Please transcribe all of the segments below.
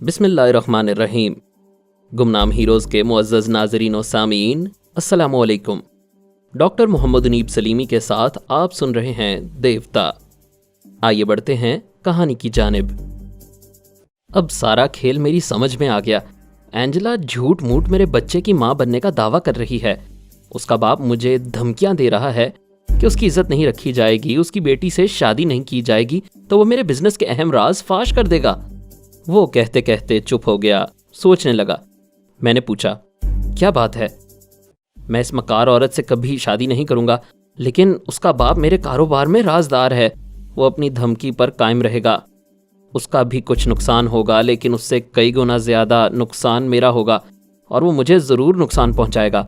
بسم اللہ الرحمن الرحیم۔ گمنام ہیروز کے معزز ناظرین و سامعین، السلام علیکم۔ ڈاکٹر محمد انیب سلیمی کے ساتھ آپ سن رہے ہیں دیوتا۔ آئیے بڑھتے ہیں کہانی کی جانب۔ اب سارا کھیل میری سمجھ میں آ گیا۔ اینجلا جھوٹ موٹ میرے بچے کی ماں بننے کا دعویٰ کر رہی ہے۔ اس کا باپ مجھے دھمکیاں دے رہا ہے کہ اس کی عزت نہیں رکھی جائے گی، اس کی بیٹی سے شادی نہیں کی جائے گی تو وہ میرے بزنس کے اہم راز فاش کر دے گا۔ وہ کہتے کہتے چپ ہو گیا، سوچنے لگا۔ میں نے پوچھا، کیا بات ہے؟ میں اس مکار عورت سے کبھی شادی نہیں کروں گا، لیکن اس کا باپ میرے کاروبار میں رازدار ہے، وہ اپنی دھمکی پر قائم رہے گا۔ اس کا بھی کچھ نقصان ہوگا، لیکن اس سے کئی گنا زیادہ نقصان میرا ہوگا اور وہ مجھے ضرور نقصان پہنچائے گا۔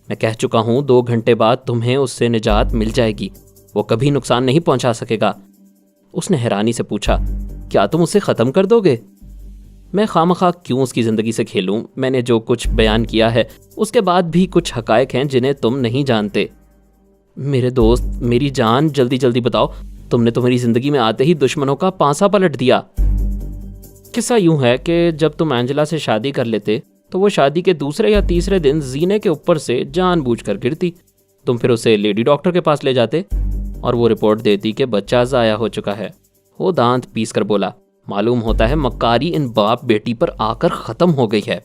میں کہہ چکا ہوں 2 گھنٹے بعد تمہیں اس سے نجات مل جائے گی، وہ کبھی نقصان نہیں پہنچا سکے گا۔ اس نے حیرانی سے پوچھا، کیا تم اسے ختم کر دو گے؟ میں خواہ کیوں اس کی زندگی سے کھیلوں؟ میں نے جو کچھ بیان کیا ہے اس کے بعد بھی کچھ حقائق ہیں جنہیں تم نہیں جانتے۔ میرے دوست، میری جان، جلدی جلدی بتاؤ، تم نے تو میری زندگی میں آتے ہی دشمنوں کا پانسا پلٹ دیا۔ قصہ یوں ہے کہ جب تم اینجلا سے شادی کر لیتے تو وہ شادی کے دوسرے یا تیسرے دن زینے کے اوپر سے جان بوجھ کر گرتی۔ تم پھر اسے لیڈی ڈاکٹر کے پاس لے جاتے اور وہ رپورٹ دیتی کہ بچہ ضائع ہو چکا ہے۔ وہ دانت پیس کر بولا، معلوم ہوتا ہے مکاری ان باپ بیٹی پر آ کر ختم ہو گئی ہے۔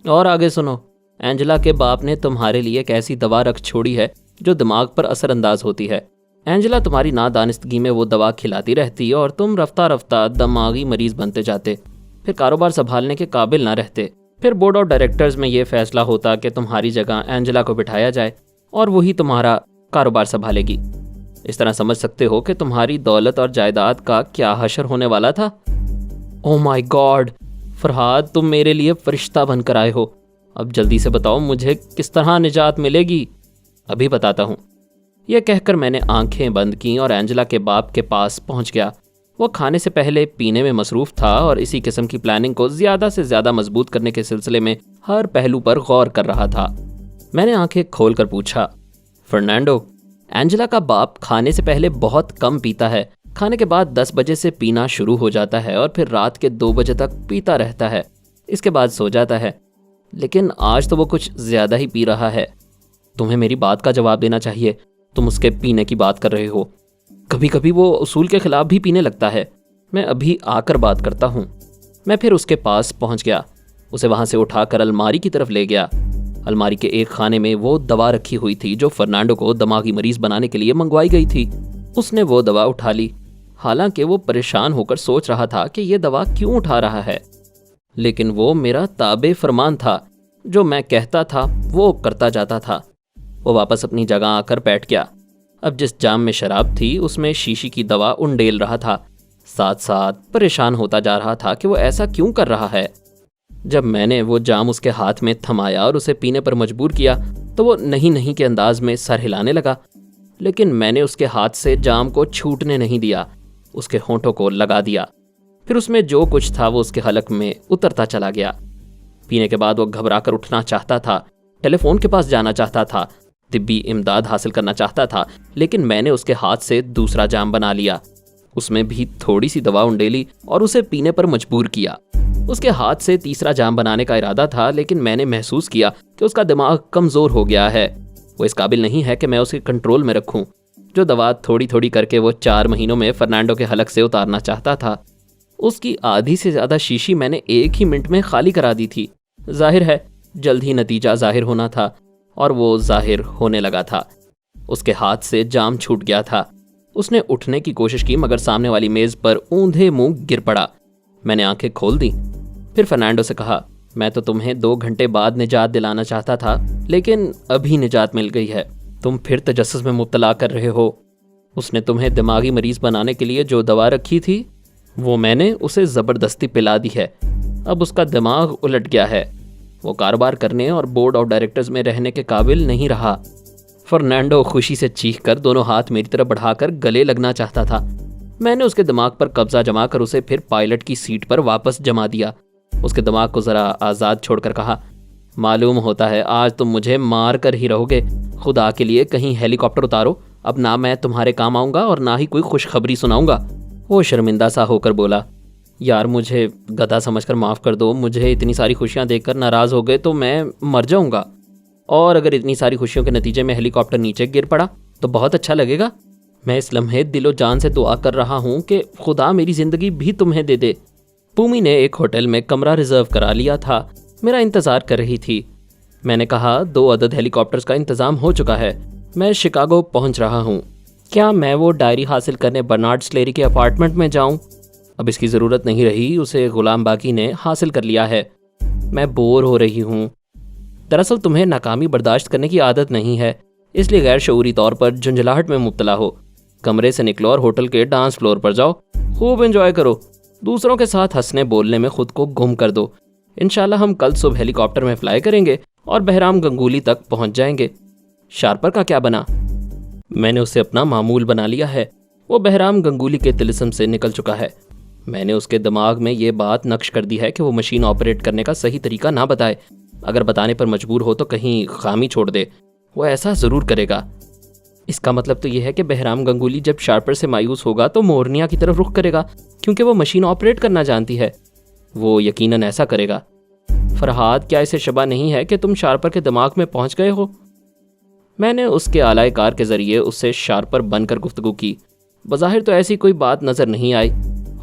اور آگے سنو، اینجلا کے باپ نے تمہارے لیے ایک ایسی دوا رکھ چھوڑی ہے جو دماغ پر اثر انداز ہوتی ہے۔ اینجلا تمہاری نادانستگی میں وہ دوا کھلاتی رہتی اور تم رفتہ رفتہ دماغی مریض بنتے جاتے، پھر کاروبار سنبھالنے کے قابل نہ رہتے۔ پھر بورڈ آف ڈائریکٹرز میں یہ فیصلہ ہوتا کہ تمہاری جگہ اینجلا کو بٹھایا جائے اور وہی تمہارا کاروبار سنبھالے گی۔ اس طرح سمجھ سکتے ہو کہ تمہاری دولت اور جائیداد کا کیا حشر ہونے والا تھا۔ او مائی گاڈ فرحاد، تم میرے لیے فرشتہ بن کر آئے ہو۔ اب جلدی سے بتاؤ مجھے کس طرح نجات ملے گی؟ ابھی بتاتا ہوں۔ یہ کہہ کر میں نے آنکھیں بند کیں اور اینجلا کے باپ کے پاس پہنچ گیا۔ وہ کھانے سے پہلے پینے میں مصروف تھا اور اسی قسم کی پلاننگ کو زیادہ سے زیادہ مضبوط کرنے کے سلسلے میں ہر پہلو پر غور کر رہا تھا۔ میں نے آنکھیں کھول کر پوچھا، فرنینڈو، اینجلا کا باپ کھانے سے پہلے بہت کم پیتا ہے، کھانے کے بعد 10 بجے سے پینا شروع ہو جاتا ہے اور پھر رات کے 2 بجے تک پیتا رہتا ہے، اس کے بعد سو جاتا ہے، لیکن آج تو وہ کچھ زیادہ ہی پی رہا ہے۔ تمہیں میری بات کا جواب دینا چاہیے، تم اس کے پینے کی بات کر رہے ہو۔ کبھی کبھی وہ اصول کے خلاف بھی پینے لگتا ہے۔ میں ابھی آ کر بات کرتا ہوں۔ میں پھر اس کے پاس پہنچ گیا، اسے وہاں سے اٹھا کر الماری کی طرف لے گیا۔ الماری کے ایک خانے میں وہ دوا رکھی ہوئی تھی جو فرنانڈو کو دماغی مریض بنانے کے لیے منگوائی گئی تھی۔ اس نے وہ دوا اٹھا لی، حالانکہ وہ پریشان ہو کر سوچ رہا تھا کہ یہ دوا کیوں اٹھا رہا ہے، لیکن وہ میرا تابع فرمان تھا، جو میں کہتا تھا وہ کرتا جاتا تھا۔ وہ واپس اپنی جگہ آ کر بیٹھ گیا۔ اب جس جام میں شراب تھی اس میں شیشی کی دوا انڈیل رہا تھا، ساتھ ساتھ پریشان ہوتا جا رہا تھا کہ وہ ایسا کیوں کر رہا ہے۔ جب میں نے وہ جام اس کے ہاتھ میں تھمایا اور اسے پینے پر مجبور کیا تو وہ نہیں کے انداز میں سر ہلانے لگا، لیکن میں نے اس کے ہاتھ سے جام کو چھوٹنے نہیں دیا، اس کے ہونٹوں کو لگا دیا۔ پھر اس میں جو کچھ تھا وہ اس کے حلق میں اترتا چلا گیا۔ پینے کے بعد وہ گھبرا کر اٹھنا چاہتا تھا، ٹیلی فون کے پاس جانا چاہتا تھا، طبی امداد حاصل کرنا چاہتا تھا، لیکن میں نے اس کے ہاتھ سے دوسرا جام بنا لیا، اس میں بھی تھوڑی سی دوا انڈیلی اور اسے پینے پر مجبور کیا۔ اس کے ہاتھ سے تیسرا جام بنانے کا ارادہ تھا، لیکن میں نے محسوس کیا کہ اس کا دماغ کمزور ہو گیا ہے، وہ اس قابل نہیں ہے کہ میں اسے کنٹرول میں رکھوں۔ جو دوا تھوڑی تھوڑی کر کے وہ 4 مہینوں میں فرنانڈو کے حلق سے اتارنا چاہتا تھا، اس کی آدھی سے زیادہ شیشی میں نے 1 ہی منٹ میں خالی کرا دی تھی۔ ظاہر ہے جلد ہی نتیجہ ظاہر ہونا تھا، اور وہ ظاہر ہونے لگا تھا۔ اس کے ہاتھ سے جام چھوٹ گیا تھا۔ اس نے اٹھنے کی کوشش کی مگر سامنے والی میز پر اوندھے منہ گر پڑا۔ میں نے آنکھیں کھول دیں، پھر فرنانڈو سے کہا، میں تو تمہیں 2 گھنٹے بعد نجات دلانا چاہتا تھا، لیکن ابھی نجات مل گئی ہے، تم پھر تجسس میں مبتلا کر رہے ہو۔ اس نے تمہیں دماغی مریض بنانے کے لیے جو دوا رکھی تھی وہ میں نے اسے زبردستی پلا دی ہے۔ اب اس کا دماغ الٹ گیا ہے، وہ کاروبار کرنے اور بورڈ آف ڈائریکٹرز میں رہنے کے قابل نہیں رہا۔ فرنانڈو خوشی سے چیخ کر دونوں ہاتھ میری طرف بڑھا کر گلے لگنا چاہتا تھا۔ میں نے اس کے دماغ پر قبضہ جما کر اسے پھر پائلٹ کی سیٹ پر واپس جما دیا۔ اس کے دماغ کو ذرا آزاد چھوڑ کر کہا، معلوم ہوتا ہے آج تم مجھے مار کر ہی رہو گے، خدا کے لیے کہیں ہیلی کاپٹر اتارو، اب نہ میں تمہارے کام آؤں گا اور نہ ہی کوئی خوشخبری سناؤں گا۔ وہ شرمندہ سا ہو کر بولا، یار مجھے گدھا سمجھ کر معاف کر دو، مجھے اتنی ساری خوشیاں دیکھ کر ناراض ہو گئے تو میں مر جاؤں گا، اور اگر اتنی ساری خوشیوں کے نتیجے میں ہیلی کاپٹر نیچے گر پڑا تو بہت اچھا لگے گا۔ میں اس لمحے دل و جان سے دعا کر رہا ہوں کہ خدا میری زندگی بھی تمہیں دے دے۔ پومی نے ایک ہوٹل میں کمرہ ریزرو کرا لیا تھا، میرا انتظار کر رہی تھی۔ میں نے کہا 2 عدد ہیلی کاپٹرز کا انتظام ہو چکا ہے، میں شکاگو پہنچ رہا ہوں، کیا میں وہ ڈائری حاصل کرنے برنارڈ سلیری کے اپارٹمنٹ میں جاؤں؟ اب اس کی ضرورت نہیں رہی، اسے غلام باقی نے حاصل کر لیا ہے، میں بور ہو رہی ہوں۔ دراصل تمہیں ناکامی برداشت کرنے کی عادت نہیں ہے، اس لیے غیر شعوری طور پر جھنجھلاہٹ میں مبتلا ہو۔ کمرے سے نکلو اور ہوٹل کے ڈانس فلور پر جاؤ، خوب انجوائے کرو، دوسروں کے ساتھ ہنسنے بولنے میں خود کو گم کر دو۔ انشاءاللہ ہم کل صبح ہیلی کاپٹر میں فلائی کریں گے اور بہرام گنگولی تک پہنچ جائیں گے۔ شارپر کا کیا بنا؟ میں نے اسے اپنا معمول بنا لیا ہے، وہ بہرام گنگولی کے طلسم سے نکل چکا ہے۔ میں نے اس کے دماغ میں یہ بات نقش کر دی ہے کہ وہ مشین آپریٹ کرنے کا صحیح طریقہ نہ بتائے، اگر بتانے پر مجبور ہو تو کہیں خامی چھوڑ دے، وہ ایسا ضرور کرے گا۔ اس کا مطلب تو یہ ہے کہ بہرام گنگولی جب شارپر سے مایوس ہوگا تو مورنیا کی طرف رخ کرے گا، کیونکہ وہ مشین آپریٹ کرنا جانتی ہے، وہ یقیناً ایسا کرے گا۔ فرحاد، کیا اسے شبہ نہیں ہے کہ تم شارپر کے دماغ میں پہنچ گئے ہو؟ میں نے اس کے آلائے کار کے ذریعے اس سے شارپر بن کر گفتگو کی۔ بظاہر تو ایسی کوئی بات نظر نہیں آئی،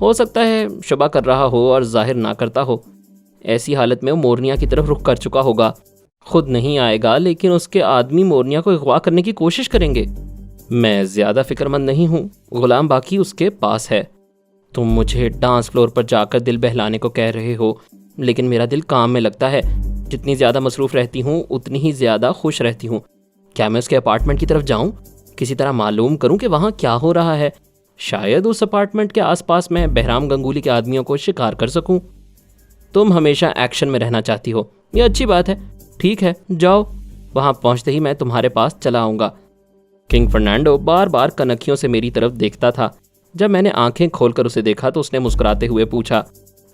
ہو سکتا ہے شبہ کر رہا ہو اور ظاہر نہ کرتا ہو۔ ایسی حالت میں وہ مورنیا کی طرف رخ کر چکا ہوگا، خود نہیں آئے گا لیکن اس کے آدمی مورنیا کو اغوا کرنے کی کوشش کریں گے۔ میں زیادہ فکر مند نہیں ہوں، غلام باقی اس کے پاس ہے۔ تم مجھے ڈانس فلور پر جا کر دل بہلانے کو کہہ رہے ہو، لیکن میرا دل کام میں لگتا ہے، جتنی زیادہ مصروف رہتی ہوں اتنی ہی زیادہ خوش رہتی ہوں۔ کیا میں اس کے اپارٹمنٹ کی طرف جاؤں، کسی طرح معلوم کروں کہ وہاں کیا ہو رہا ہے؟ شاید اس اپارٹمنٹ کے آس پاس میں بہرام گنگولی کے آدمیوں کو شکار کر سکوں۔ تم ہمیشہ ایکشن میں رہنا چاہتی ہو، یہ اچھی بات ہے، ٹھیک ہے جاؤ، وہاں پہنچتے ہی میں تمہارے پاس چلا آؤں گا۔ کنگ فرنانڈو بار بار کنکھیوں سے میری طرف دیکھتا تھا۔ جب میں نے آنکھیں کھول کر اسے دیکھا تو اس نے مسکراتے ہوئے پوچھا،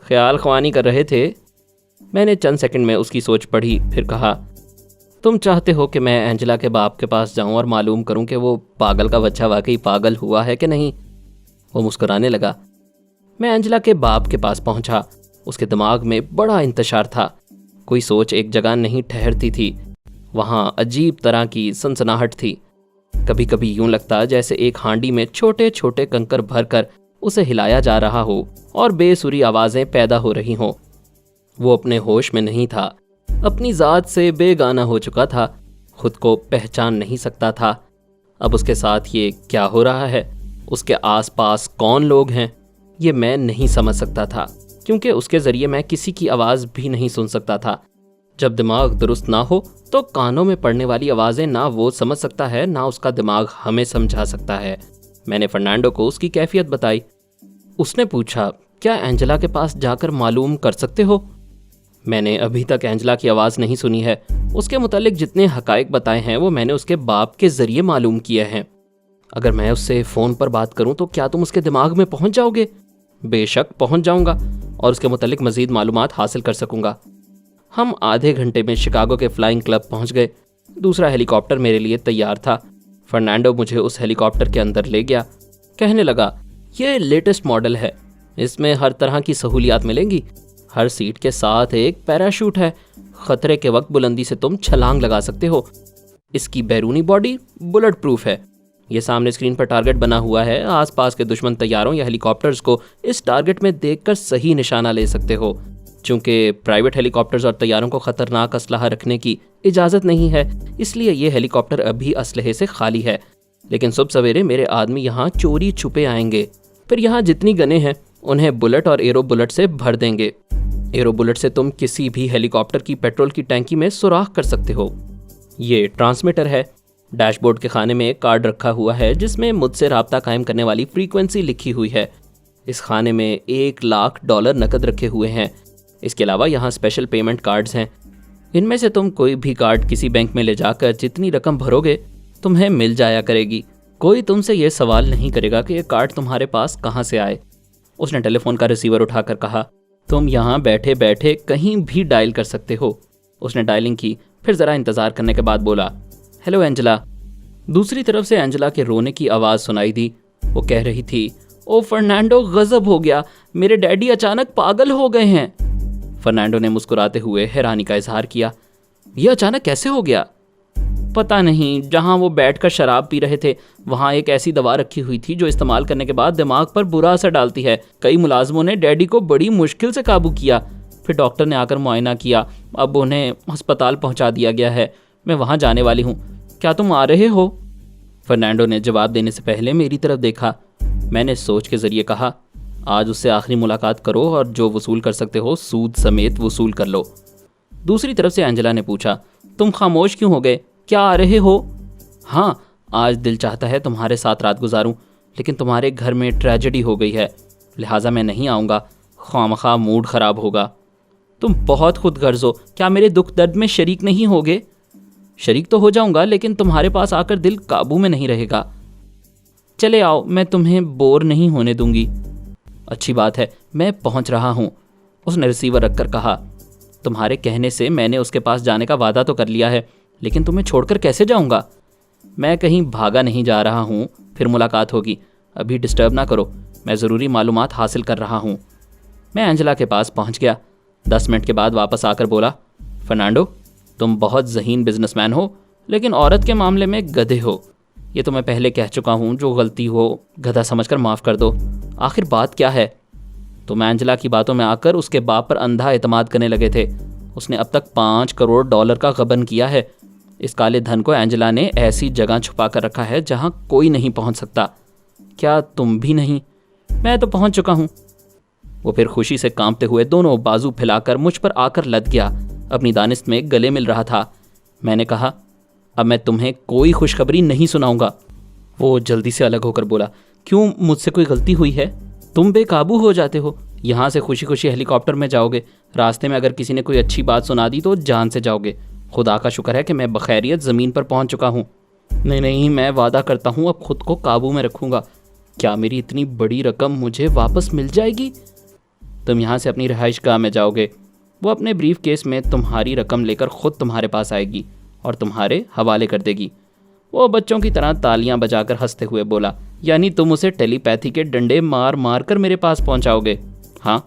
خیال خوانی کر رہے تھے؟ میں نے چند سیکنڈ میں اس کی سوچ پڑھی، پھر کہا، تم چاہتے ہو کہ میں اینجلا کے باپ کے پاس جاؤں اور معلوم کروں کہ وہ پاگل کا بچہ واقعی پاگل ہوا ہے کہ نہیں؟ وہ مسکرانے لگا۔ میں اینجلا کے باپ کے پاس پہنچا، اس کے دماغ میں بڑا انتشار تھا، کوئی سوچ ایک جگہ نہیں ٹھہرتی تھی، وہاں عجیب طرح کی سنسناہٹ تھی۔ کبھی کبھی یوں لگتا جیسے ایک ہانڈی میں چھوٹے چھوٹے کنکر بھر کر اسے ہلایا جا رہا ہو اور بے سری آوازیں پیدا ہو رہی ہوں۔ وہ اپنے ہوش میں نہیں تھا، اپنی ذات سے بے گانہ ہو چکا تھا، خود کو پہچان نہیں سکتا تھا۔ اب اس کے ساتھ یہ کیا ہو رہا ہے، اس کے آس پاس کون لوگ ہیں، یہ میں نہیں سمجھ سکتا تھا، کیونکہ اس کے ذریعے میں کسی کی آواز بھی نہیں سن سکتا تھا۔ جب دماغ درست نہ ہو تو کانوں میں پڑنے والی آوازیں نہ وہ سمجھ سکتا ہے نہ اس کا دماغ ہمیں سمجھا سکتا ہے۔ میں نے فرنانڈو کو اس کی کیفیت بتائی۔ اس نے پوچھا، کیا اینجلا کے پاس جا کر معلوم کر سکتے ہو؟ میں نے ابھی تک اینجلا کی آواز نہیں سنی ہے، اس کے متعلق جتنے حقائق بتائے ہیں وہ میں نے اس کے باپ کے ذریعے معلوم کیے ہیں۔ اگر میں اس سے فون پر بات کروں تو کیا تم اس کے دماغ میں پہنچ جاؤ گے؟ بے شک پہنچ جاؤں گا اور اس کے متعلق مزید معلومات حاصل کر سکوں گا۔ ہم آدھے گھنٹے میں شکاگو کے فلائنگ کلب پہنچ گئے۔ دوسرا ہیلی کاپٹر میرے لیے تیار تھا۔ فرنانڈو مجھے اس ہیلی کاپٹر کے اندر لے گیا، کہنے لگا، یہ لیٹسٹ ماڈل ہے، اس میں ہر طرح کی سہولیات ملیں گی، ہر سیٹ کے ساتھ ایک پیراشوٹ ہے، خطرے کے وقت بلندی سے تم چھلانگ لگا سکتے ہو، اس کی بیرونی باڈی بلٹ پروف ہے، یہ سامنے اسکرین پر ٹارگٹ بنا ہوا ہے، آس پاس کے دشمن طیاروں یا ہیلی کاپٹرز کو اس ٹارگٹ میں دیکھ کر صحیح نشانہ لے سکتے ہو۔ چونکہ پرائیویٹ ہیلی کاپٹرز اور طیاروں کو خطرناک اسلحہ رکھنے کی اجازت نہیں ہے، اس لیے یہ ہیلی کاپٹر ابھی اسلحے سے خالی ہے، لیکن صبح سویرے میرے آدمی یہاں چوری چھپے آئیں گے، پھر یہاں جتنی گنیں ہیں انہیں بلٹ اور ایرو بلٹ سے بھر دیں گے۔ ایرو بلٹ سے تم کسی بھی ہیلی کاپٹر کی پیٹرول کی ٹینکی میں سوراخ کر سکتے ہو۔ یہ ٹرانسمیٹر ہے، ڈیش بورڈ کے خانے میں ایک کارڈ رکھا ہوا ہے جس میں مجھ سے رابطہ قائم کرنے والی فریکوینسی لکھی ہوئی ہے۔ اس خانے میں $1,00,000 نقد رکھے ہوئے ہیں۔ اس کے علاوہ یہاں اسپیشل پیمنٹ کارڈز ہیں، ان میں سے تم کوئی بھی کارڈ کسی بینک میں لے جا کر جتنی رقم بھرو گے تمہیں مل جایا کرے گی، کوئی تم سے یہ سوال نہیں کرے گا کہ یہ کارڈ تمہارے پاس کہاں سے آئے۔ اس نے ٹیلی فون کا ریسیور اٹھا کر کہا، تم یہاں بیٹھے بیٹھے کہیں بھی ڈائل کر سکتے ہو۔ اس نے ڈائلنگ کی، پھر ذرا انتظار کرنے کے بعد بولا، ہیلو اینجلا۔ دوسری طرف سے اینجلا کے رونے کی آواز سنائی دی، وہ کہہ رہی تھی، او فرنینڈو، غضب ہو گیا، میرے ڈیڈی اچانک پاگل ہو گئے ہیں۔ فرنینڈو نے مسکراتے ہوئے حیرانی کا اظہار کیا۔ یہ اچانک کیسے ہو گیا؟ پتہ نہیں، جہاں وہ بیٹھ کر شراب پی رہے تھے وہاں ایک ایسی دوا رکھی ہوئی تھی جو استعمال کرنے کے بعد دماغ پر برا اثر ڈالتی ہے۔ کئی ملازموں نے ڈیڈی کو بڑی مشکل سے قابو کیا، پھر ڈاکٹر نے آ کر معائنہ کیا، اب انہیں ہسپتال پہنچا دیا گیا ہے۔ میں وہاں جانے والی ہوں، کیا تم آ رہے ہو؟ فرنینڈو نے جواب دینے سے پہلے میری طرف دیکھا۔ میں نے سوچ کے ذریعے کہا، آج اس سے آخری ملاقات کرو اور جو وصول کر سکتے ہو سود سمیت وصول کر لو۔ دوسری طرف سے اینجلا نے پوچھا، تم خاموش کیوں ہو گئے؟ کیا آ رہے ہو؟ ہاں، آج دل چاہتا ہے تمہارے ساتھ رات گزاروں، لیکن تمہارے گھر میں ٹریجڈی ہو گئی ہے، لہٰذا میں نہیں آؤں گا، خواہ موڈ خراب ہوگا۔ تم بہت خود غرض ہو، کیا میرے دکھ درد میں شریک نہیں ہوگے؟ شریک تو ہو جاؤں گا، لیکن تمہارے پاس آ کر دل قابو میں نہیں رہے گا۔ چلے آؤ، میں تمہیں بور نہیں ہونے دوں گی۔ اچھی بات ہے، میں پہنچ رہا ہوں، اس نے ریسیور رکھ کر کہا۔ تمہارے کہنے سے میں نے اس کے پاس جانے کا وعدہ تو کر لیا ہے، لیکن تمہیں چھوڑ کر کیسے جاؤں گا؟ میں کہیں بھاگا نہیں جا رہا ہوں، پھر ملاقات ہوگی، ابھی ڈسٹرب نہ کرو، میں ضروری معلومات حاصل کر رہا ہوں۔ میں اینجلا کے پاس پہنچ گیا۔ 10 منٹ کے بعد واپس آ کر بولا، فرنانڈو، تم بہت ذہین بزنس مین ہو، لیکن عورت کے معاملے میں گدھے ہو۔ یہ تو میں پہلے کہہ چکا ہوں، جو غلطی ہو گدھا سمجھ کر معاف کر دو۔ آخر بات کیا ہے؟ تم اینجلا کی باتوں میں آ کر اس کے باپ پر اندھا اعتماد کرنے لگے تھے۔ اس نے اب تک $5 کروڑ کا غبن کیا ہے۔ اس کالے دھن کو اینجلا نے ایسی جگہ چھپا کر رکھا ہے جہاں کوئی نہیں پہنچ سکتا۔ کیا تم بھی نہیں؟ میں تو پہنچ چکا ہوں۔ وہ پھر خوشی سے کانپتے ہوئے دونوں بازو پھیلا کر مجھ پر آ کر لد گیا، اپنی دانست میں گلے مل رہا تھا۔ میں نے کہا، اب میں تمہیں کوئی خوشخبری نہیں سناؤں گا۔ وہ جلدی سے الگ ہو کر بولا، کیوں، مجھ سے کوئی غلطی ہوئی ہے؟ تم بے قابو ہو جاتے ہو، یہاں سے خوشی خوشی ہیلی کاپٹر میں جاؤ گے، راستے میں اگر کسی نے کوئی اچھی بات سنا دی تو جان سے جاؤ گے۔ خدا کا شکر ہے کہ میں بخیریت زمین پر پہنچ چکا ہوں۔ نہیں، میں وعدہ کرتا ہوں اب خود کو قابو میں رکھوں گا۔ کیا میری اتنی بڑی رقم مجھے واپس مل جائے گی؟ تم یہاں سے اپنی رہائش گاہ میں جاؤ گے، وہ اپنے بریف کیس میں تمہاری رقم لے کر خود تمہارے پاس آئے گی اور تمہارے حوالے کر دے گی۔ وہ بچوں کی طرح تالیاں بجا کر ہنستے ہوئے بولا، یعنی تم اسے ٹیلی پیتھی کے ڈنڈے مار مار کر میرے پاس پہنچاؤ گے؟ ہاں،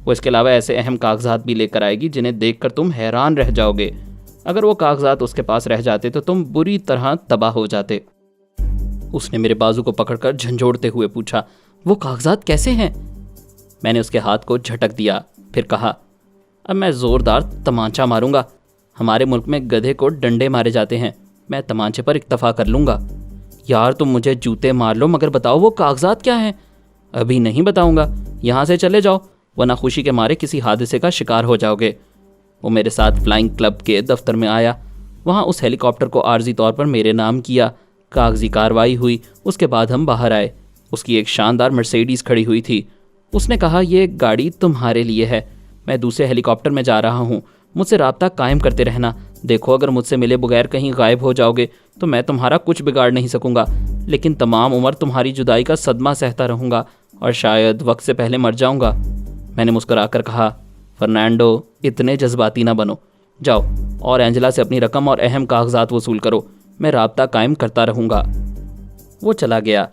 وہ اس کے علاوہ ایسے اہم کاغذات بھی لے کر آئے گی جنہیں دیکھ کر تم حیران رہ جاؤ گے۔ اگر وہ کاغذات اس کے پاس رہ جاتے تو تم بری طرح تباہ ہو جاتے۔ اس نے میرے بازو کو پکڑ کر جھنجھوڑتے ہوئے پوچھا، وہ کاغذات کیسے ہیں؟ میں نے اس کے ہاتھ کو جھٹک دیا، پھر کہا، اب میں زوردار تمانچہ ماروں گا۔ ہمارے ملک میں گدھے کو ڈنڈے مارے جاتے ہیں، میں تمانچے پر اکتفا کر لوں گا۔ یار تم مجھے جوتے مار لو، مگر بتاؤ وہ کاغذات کیا ہیں؟ ابھی نہیں بتاؤں گا، یہاں سے چلے جاؤ، ورنہ خوشی کے مارے کسی حادثے کا شکار ہو جاؤ گے۔ وہ میرے ساتھ فلائنگ کلب کے دفتر میں آیا، وہاں اس ہیلی کاپٹر کو عارضی طور پر میرے نام کیا، کاغذی کارروائی ہوئی، اس کے بعد ہم باہر آئے۔ اس کی ایک شاندار مرسیڈیز کھڑی ہوئی تھی۔ اس نے کہا، یہ گاڑی تمہارے لیے ہے، میں دوسرے ہیلی کاپٹر میں جا رہا ہوں، مجھ سے رابطہ قائم کرتے رہنا۔ دیکھو، اگر مجھ سے ملے بغیر کہیں غائب ہو جاؤ گے تو میں تمہارا کچھ بگاڑ نہیں سکوں گا، لیکن تمام عمر تمہاری جدائی کا صدمہ سہتا رہوں گا اور شاید وقت سے پہلے مر جاؤں گا۔ میں نے مسکرا کر کہا، فرنانڈو، اتنے جذباتی نہ بنو، جاؤ اور اینجلا سے اپنی رقم اور اہم کاغذات وصول کرو، میں رابطہ قائم کرتا رہوں گا۔ وہ چلا گیا۔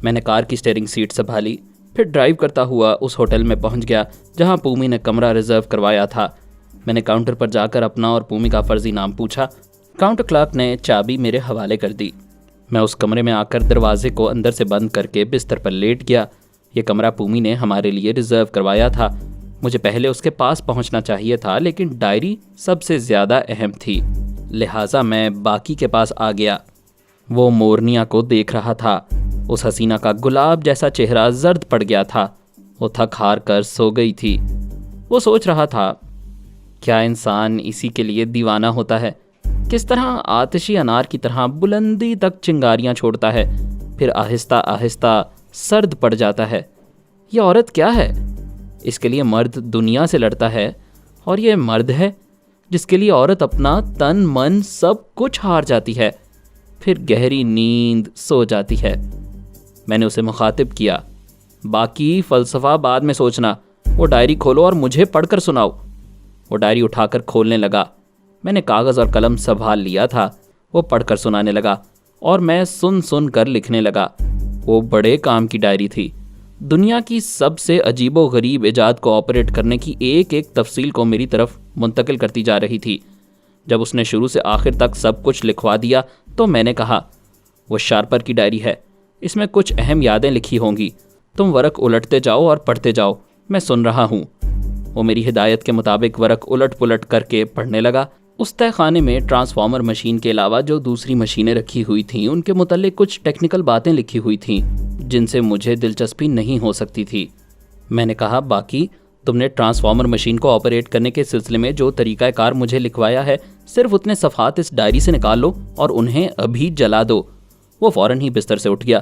میں نے کار کی اسٹیئرنگ سیٹ سنبھالی، پھر ڈرائیو کرتا ہوا اس ہوٹل میں پہنچ گیا جہاں پومی نے کمرہ ریزرو کروایا تھا۔ میں نے کاؤنٹر پر جا کر اپنا اور پومی کا فرضی نام پوچھا۔ کاؤنٹر کلرک نے چابی میرے حوالے کر دی۔ میں اس کمرے میں آ کر دروازے کو اندر سے بند کر کے بستر پر لیٹ گیا۔ یہ کمرہ پومی نے ہمارے لیے ریزرو کروایا تھا۔ مجھے پہلے اس کے پاس پہنچنا چاہیے تھا، لیکن ڈائری سب سے زیادہ اہم تھی، لہٰذا میں باقی کے پاس آ گیا۔ وہ مورنیا کو دیکھ رہا تھا۔ اس حسینہ کا گلاب جیسا چہرہ زرد پڑ گیا تھا۔ وہ تھک ہار کر سو گئی تھی۔ وہ سوچ رہا تھا، کیا انسان اسی کے لیے دیوانہ ہوتا ہے؟ کس طرح آتشی انار کی طرح بلندی تک چنگاریاں چھوڑتا ہے، پھر آہستہ آہستہ سرد پڑ جاتا ہے۔ یہ عورت کیا ہے؟ اس کے لیے مرد دنیا سے لڑتا ہے، اور یہ مرد ہے جس کے لیے عورت اپنا تن من سب کچھ ہار جاتی ہے، پھر گہری نیند سو جاتی ہے۔ میں نے اسے مخاطب کیا، باقی فلسفہ بعد میں سوچنا، وہ ڈائری کھولو اور مجھے پڑھ کر سناؤ۔ وہ ڈائری اٹھا کر کھولنے لگا۔ میں نے کاغذ اور قلم سنبھال لیا تھا۔ وہ پڑھ کر سنانے لگا اور میں سن کر لکھنے لگا۔ وہ بڑے کام کی ڈائری تھی۔ دنیا کی سب سے عجیب و غریب ایجاد کو آپریٹ کرنے کی ایک ایک تفصیل کو میری طرف منتقل کرتی جا رہی تھی۔ جب اس نے شروع سے آخر تک سب کچھ لکھوا دیا تو میں نے کہا، وہ شارپر کی ڈائری ہے، اس میں کچھ اہم یادیں لکھی ہوں گی، تم ورق الٹتے جاؤ اور پڑھتے جاؤ، میں سن رہا ہوں۔ وہ میری ہدایت کے مطابق ورق الٹ پلٹ کر کے پڑھنے لگا۔ اس تہہ خانے میں ٹرانسفارمر مشین کے علاوہ جو دوسری مشینیں رکھی ہوئی تھیں ان کے متعلق کچھ ٹیکنیکل باتیں لکھی ہوئی تھیں جن سے مجھے دلچسپی نہیں ہو سکتی تھی۔ میں نے کہا، باقی تم نے ٹرانسفارمر مشین کو آپریٹ کرنے کے سلسلے میں جو طریقہ کار مجھے لکھوایا ہے، صرف اتنے صفحات اس ڈائری سے نکال لو اور انہیں ابھی جلا دو۔ وہ فوراً ہی بستر سے اٹھ گیا۔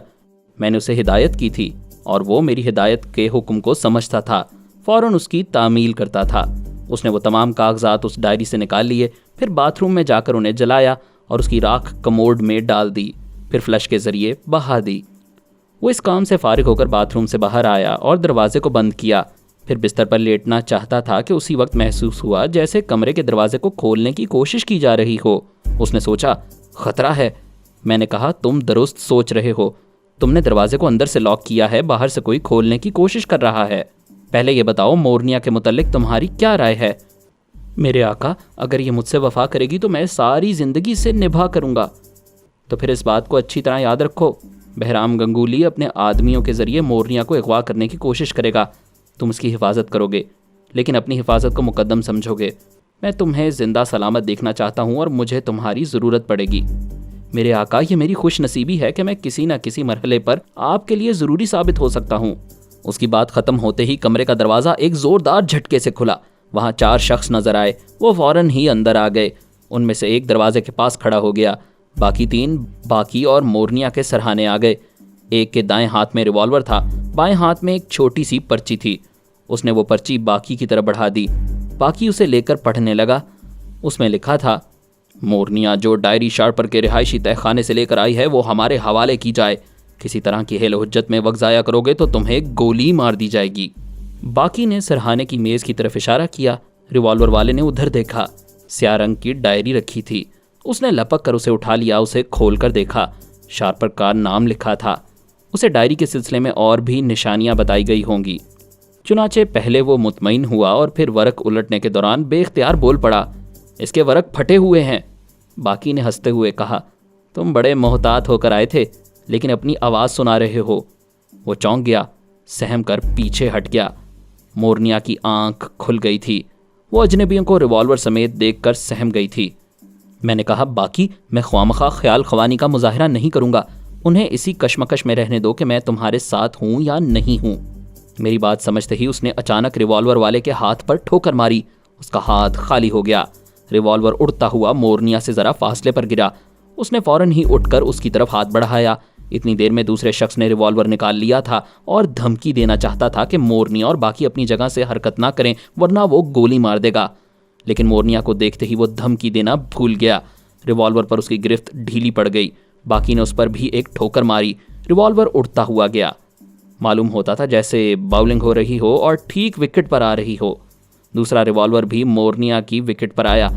میں نے اسے ہدایت کی تھی اور وہ میری ہدایت کے حکم کو سمجھتا تھا، فوراً اس کی تعمیل کرتا تھا۔ اس نے وہ تمام کاغذات اس ڈائری سے نکال لیے، پھر باتھ روم میں جا کر انہیں جلایا اور اس کی راکھ کموڈ میں ڈال دی، پھر فلش کے ذریعے بہا دی۔ وہ اس کام سے فارغ ہو کر باتھ روم سے باہر آیا اور دروازے کو بند کیا، پھر بستر پر لیٹنا چاہتا تھا کہ اسی وقت محسوس ہوا جیسے کمرے کے دروازے کو کھولنے کی کوشش کی جا رہی ہو۔ اس نے سوچا، خطرہ ہے۔ میں نے کہا، تم درست سوچ رہے ہو، تم نے دروازے کو اندر سے لاک کیا ہے، باہر سے کوئی کھولنے کی کوشش کر رہا ہے۔ پہلے یہ بتاؤ، مورنیا کے متعلق تمہاری کیا رائے ہے؟ میرے آقا، اگر یہ مجھ سے وفا کرے گی تو میں ساری زندگی سے نبھا کروں گا۔ تو پھر اس بات کو اچھی طرح یاد رکھو، بہرام گنگولی اپنے آدمیوں کے ذریعے مورنیا کو اغوا کرنے کی کوشش کرے گا، تم اس کی حفاظت کرو گے، لیکن اپنی حفاظت کو مقدم سمجھو گے۔ میں تمہیں زندہ سلامت دیکھنا چاہتا ہوں اور مجھے تمہاری ضرورت پڑے گی۔ میرے آقا، یہ میری خوش نصیبی ہے کہ میں کسی نہ کسی مرحلے پر آپ کے لیے ضروری ثابت ہو سکتا ہوں۔ اس کی بات ختم ہوتے ہی کمرے کا دروازہ ایک زوردار جھٹکے سے کھلا۔ وہاں 4 شخص نظر آئے۔ وہ فوراً ہی اندر آ گئے۔ ان میں سے ایک دروازے کے پاس کھڑا ہو گیا، باقی 3 باقی اور مورنیا کے سرہانے آ گئے۔ ایک کے دائیں ہاتھ میں ریوالور تھا، بائیں ہاتھ میں ایک چھوٹی سی پرچی تھی۔ اس نے وہ پرچی باقی کی طرف بڑھا دی۔ باقی اسے لے کر پڑھنے لگا۔ اس میں لکھا تھا، مورنیا جو ڈائری شارپر کے رہائشی تہہ خانے سے لے کر آئی ہے وہ ہمارے حوالے کی جائے۔ کسی طرح کی حیل و حجت میں وقت ضائع کرو گے تو تمہیں گولی مار دی جائے گی۔ باقی نے سرہانے کی میز کی طرف اشارہ کیا۔ ریوالور والے نے ادھر دیکھا، سیاہ رنگ کی ڈائری رکھی تھی۔ اس نے لپک کر اسے اٹھا لیا، اسے کھول کر دیکھا، شارپر کا نام لکھا تھا۔ اسے ڈائری کے سلسلے میں اور بھی نشانیاں بتائی گئی ہوں گی۔ چنانچہ پہلے وہ مطمئن ہوا اور پھر ورق الٹنے کے دوران بے اختیار بول پڑا، اس کے ورق پھٹے ہوئے ہیں۔ باقی نے ہنستے ہوئے کہا، تم بڑے محتاط ہو کر آئے تھے لیکن اپنی آواز سنا رہے ہو۔ وہ چونک گیا، سہم کر پیچھے ہٹ گیا۔ مورنیا کی آنکھ کھل گئی تھی۔ وہ اجنبیوں کو ریوالور سمیت دیکھ کر سہم گئی تھی۔ میں نے کہا، باقی میں خوامخواہ خیال خوانی کا مظاہرہ نہیں کروں گا، انہیں اسی کشمکش میں رہنے دو کہ میں تمہارے ساتھ ہوں یا نہیں ہوں۔ میری بات سمجھتے ہی اس نے اچانک ریوالور والے کے ہاتھ پر ٹھوکر ماری۔ اس کا ہاتھ خالی ہو گیا۔ ریوالور اڑتا ہوا مورنیا سے ذرا فاصلے پر گرا۔ اس نے فوراً ہی اٹھ کر اس کی طرف ہاتھ بڑھایا۔ اتنی دیر میں دوسرے شخص نے ریوالور نکال لیا تھا اور دھمکی دینا چاہتا تھا کہ مورنیا اور باقی اپنی جگہ سے حرکت نہ کریں ورنہ وہ گولی مار دے گا، لیکن مورنیا کو دیکھتے ہی وہ دھمکی دینا بھول گیا۔ ریوالور پر اس کی گرفت ڈھیلی پڑ گئی۔ باقی نے اس پر بھی ایک ٹھوکر ماری۔ ریوالور اڑتا ہوا گیا۔ معلوم ہوتا تھا جیسے باؤلنگ ہو رہی ہو اور ٹھیک وکٹ پر آ رہی ہو۔ دوسرا ریوالور بھی مورنیا کی وکٹ پر آیا۔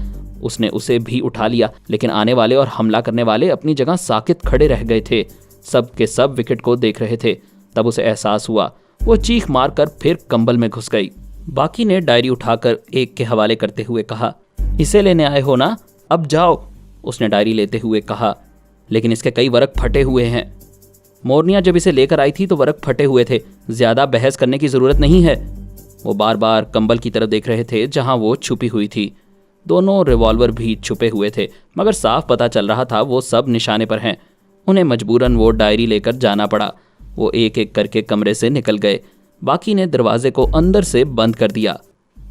اس نے اسے بھی اٹھا لیا، لیکن آنے والے اور حملہ کرنے والے اپنی جگہ ساکت کھڑے رہ گئے تھے۔ سب کے سب وکٹ کو دیکھ رہے تھے۔ تب اسے احساس ہوا۔ وہ چیخ مار کر پھر کمبل میں گھس گئی۔ باقی نے ڈائری اٹھا کر ایک کے حوالے کرتے ہوئے کہا، اسے لینے آئے ہو نا، اب جاؤ۔ اس نے ڈائری لیتے ہوئے کہا، لیکن اس کے کئی ورق پھٹے ہوئے ہیں۔ مورنیا جب اسے لے کر آئی تھی تو ورق پھٹے ہوئے تھے، زیادہ بحث کرنے کی ضرورت نہیں ہے۔ وہ بار بار کمبل کی طرف دیکھ رہے تھے جہاں وہ چھپی ہوئی تھی۔ دونوں ریوالور بھی چھپے ہوئے تھے، مگر صاف پتہ چل رہا تھا وہ سب نشانے پر ہیں۔ انہیں مجبوراً وہ ڈائری لے کر جانا پڑا۔ وہ ایک ایک کر کے کمرے سے نکل گئے۔ باقی نے دروازے کو اندر سے بند کر دیا۔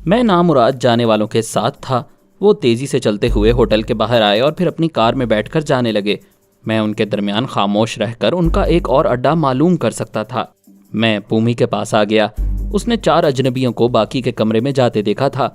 میں نامراد جانے والوں کے ساتھ تھا۔ وہ تیزی سے چلتے ہوئے ہوٹل کے باہر آئے اور پھر اپنی کار میں بیٹھ کر جانے لگے۔ میں ان کے درمیان خاموش رہ کر ان کا ایک اور اڈا معلوم کر سکتا تھا۔ میں پومی کے پاس آ گیا۔ اس نے 4 اجنبیوں کو باقی کے کمرے میں جاتے دیکھا تھا۔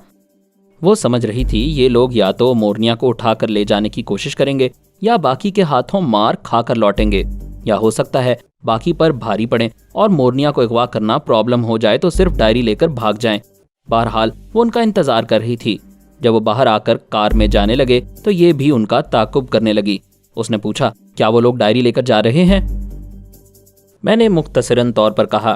وہ سمجھ رہی تھی یہ لوگ یا تو مورنیا کو اٹھا کر لے جانے کی کوشش کریں گے یا باقی کے ہاتھوں مار کھا کر لوٹیں گے، یا ہو سکتا ہے باقی پر بھاری پڑیں اور مورنیا کو اغوا کرنا پرابلم ہو جائے تو صرف ڈائری لے کر بھاگ جائیں۔ بہرحال وہ ان کا انتظار کر رہی تھی۔ جب وہ باہر آ کر کار میں جانے لگے تو یہ بھی ان کا تعاقب کرنے لگی۔ اس نے پوچھا، کیا وہ لوگ ڈائری لے کر جا رہے ہیں؟ میں نے مختصراً طور پر کہا،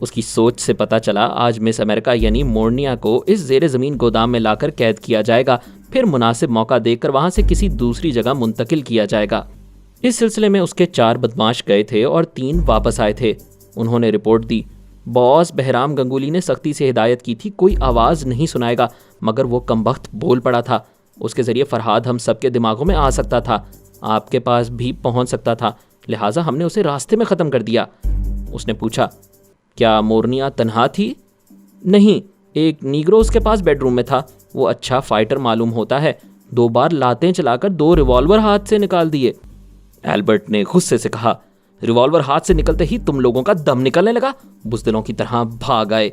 اس کی سوچ سے پتہ چلا آج مس امریکہ یعنی مورنیا کو اس زیر زمین گودام میں لا کر قید کیا جائے گا، پھر مناسب موقع دیکھ کر وہاں سے کسی دوسری جگہ منتقل کیا جائے گا۔ اس سلسلے میں اس کے 4 بدماش گئے تھے اور 3 واپس آئے تھے۔ انہوں نے رپورٹ دی، باس بہرام گنگولی نے سختی سے ہدایت کی تھی کوئی آواز نہیں سنائے گا، مگر وہ کمبخت بول پڑا تھا۔ اس کے ذریعے فرہاد ہم سب کے دماغوں میں آ سکتا تھا، آپ کے پاس بھی پہنچ سکتا تھا، لہٰذا ہم نے اسے راستے میں ختم کر دیا۔ اس نے پوچھا، کیا مورنیا تنہا تھی؟ نہیں، ایک نیگرو اس کے پاس بیڈ روم میں تھا، وہ اچھا فائٹر معلوم ہوتا ہے، 2 بار لاتیں چلا کر 2 ریوالور ہاتھ سے نکال دیے۔ البرٹ نے غصے سے کہا، ریوالور ہاتھ سے نکلتے ہی تم لوگوں کا دم نکلنے لگا، بزدلوں کی طرح بھاگ آئے۔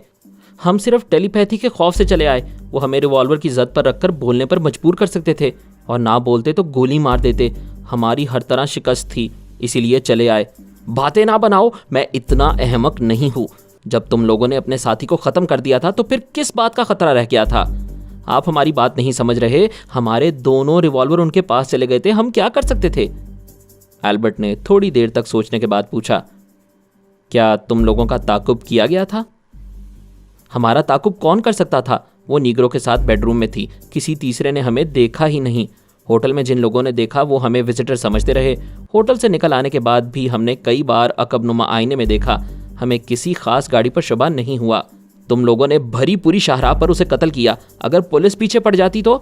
ہم صرف ٹیلی پیتھی کے خوف سے چلے آئے، وہ ہمیں ریوالور کی زد پر رکھ کر بولنے پر مجبور کر سکتے تھے، اور نہ بولتے تو گولی مار دیتے۔ ہماری ہر طرح شکست تھی، اسی لیے چلے آئے۔ باتیں نہ بناؤ، میں اتنا احمق نہیں ہوں۔ جب تم لوگوں نے اپنے ساتھی کو ختم کر دیا تھا تو پھر کس بات کا خطرہ رہ گیا تھا؟ آپ ہماری بات نہیں سمجھ رہے، ہمارے دونوں ریوالور ان کے پاس چلے گئے تھے، ہم کیا کر سکتے تھے؟ البرٹ نے تھوڑی دیر تک سوچنے کے بعد پوچھا، کیا تم لوگوں کا تعاقب کیا گیا تھا؟ ہمارا تعاقب کون کر سکتا تھا؟ وہ نیگرو کے ساتھ بیڈ روم میں تھی، کسی تیسرے نے ہمیں دیکھا ہی نہیں۔ ہوٹل میں جن لوگوں نے دیکھا وہ ہمیں وزٹر سمجھتے رہے۔ ہوٹل سے نکل آنے کے بعد بھی ہم نے کئی بار عقب نما آئینے میں دیکھا، ہمیں کسی خاص گاڑی پر شبہ نہیں ہوا۔ تم لوگوں نے بھری پوری شاہراہ پر اسے قتل کیا، اگر پولیس پیچھے پڑ جاتی تو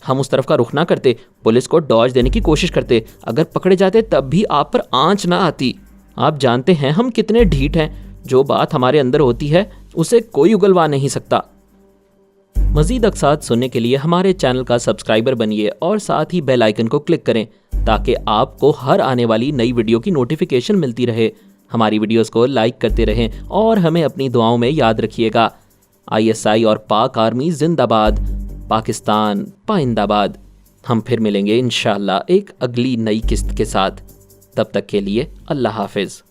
ہم اس طرف کا رخ نہ کرتے، پولیس کو ڈاج دینے کی کوشش کرتے، اگر پکڑے جاتے تب بھی آپ پر آنچ نہ آتی۔ آپ جانتے ہیں ہم کتنے ڈھیٹ ہیں، جو بات ہمارے اندر ہوتی ہے اسے کوئی اگلوا نہیں سکتا۔ مزید اقساط سننے کے لیے ہمارے چینل کا سبسکرائبر بنیے اور ساتھ ہی بیل آئیکن کو کلک کریں تاکہ آپ کو ہر آنے والی نئی ویڈیو کی نوٹیفیکیشن ملتی رہے۔ ہماری ویڈیوز کو لائک کرتے رہیں اور ہمیں اپنی دعاؤں میں یاد رکھیے گا۔ ISI اور پاک آرمی زندہ باد، پاکستان پائندہ باد۔ ہم پھر ملیں گے انشاءاللہ ایک اگلی نئی قسط کے ساتھ، تب تک کے لیے اللہ حافظ۔